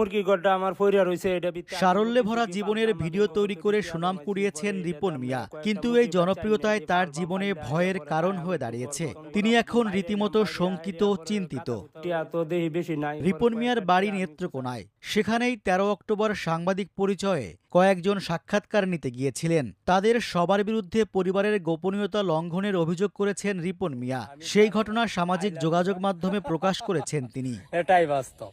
মুরগি গড়টা আমার পরিবার হইছে এটা সারল্যে ভরা জীবনের ভিডিও তৈরি করে সুনাম কুড়িয়েছেন রিপন মিয়া, কিন্তু এই জনপ্রিয়তায় তার জীবনে ভয়ের কারণ হয়ে দাঁড়িয়েছে। তিনি এখন রীতিমতো শঙ্কিত, চিন্তিত। তো দেহি বেশি নাই। রিপন মিয়ার বাড়ি নেত্রকোনায়। সেখানেই 13 অক্টোবর সাংবাদিক পরিচয়ে কয়েকজন সাক্ষাৎকার নিতে গিয়েছিলেন। তাদের সবার বিরুদ্ধে পরিবারের গোপনীয়তা লঙ্ঘনের অভিযোগ করেছেন রিপন মিয়া। সেই ঘটনা সামাজিক যোগাযোগ মাধ্যমে প্রকাশ করেছেন তিনি। এটাই বাস্তব।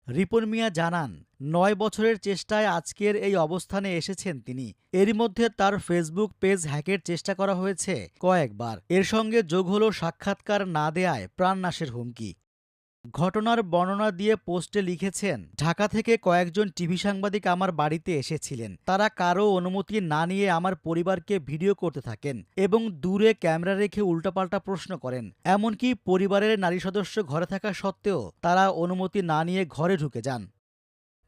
রিপন মিয়া জানান, 9 বছরের চেষ্টায় আজকের এই অবস্থানে এসেছেন তিনি। এরই মধ্যে তার ফেসবুক পেজ হ্যাকের চেষ্টা করা হয়েছে কয়েকবার। এর সঙ্গে যোগ হলো সাক্ষাৎকার না দেয়ায় প্রাণনাশের হুমকি। ঘটনার বর্ণনা দিয়ে পোস্টে লিখেছেন, ঢাকা থেকে কয়েকজন টিভি সাংবাদিক আমার বাড়িতে এসেছিলেন। তারা কারো অনুমতি না নিয়ে আমার পরিবারকে ভিডিও করতে থাকেন এবং দূরে ক্যামেরা রেখে উল্টাপাল্টা প্রশ্ন করেন। এমনকি পরিবারের নারী সদস্য ঘরে থাকা সত্ত্বেও তারা অনুমতি না নিয়ে ঘরে ঢুকে যান।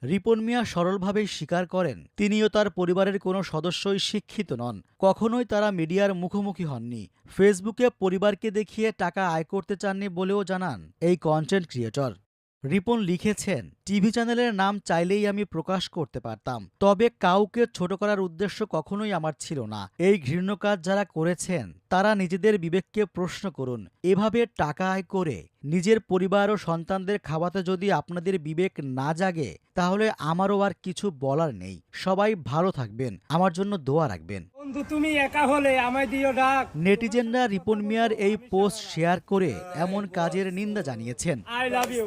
রিপন মিয়া সরলভাবেই স্বীকার করেন, তিনিও তার পরিবারের কোনো সদস্যই শিক্ষিত নন। কখনোই তারা মিডিয়ার মুখোমুখি হননি। ফেসবুকে পরিবারকে দেখিয়ে টাকা আয় করতে চাননি বলেও জানান এই কন্টেন্ট ক্রিয়েটর। রিপন লিখেছেন, টিভি চ্যানেলের নাম চাইলেই আমি প্রকাশ করতে পারতাম, তবে কাউকে ছোট করার উদ্দেশ্য কখনোই আমার ছিল না। এই ঘৃণ্য কাজ যারা করেছেন তারা নিজেদের বিবেককে প্রশ্ন করুন। এভাবে টাকা আয় করে নিজের পরিবার ও সন্তানদের খাওয়াতে যদি আপনাদের বিবেক না জাগে, তাহলে আমারও আর কিছু বলার নেই। সবাই ভালো থাকবেন, আমার জন্য দোয়া রাখবেন। বন্ধু তুমি একা হলে আমায় দিও ডাক। নেটিজেনরা রিপন মিয়ার এই পোস্ট শেয়ার করে এমন কাজের নিন্দা জানিয়েছেন। I love you.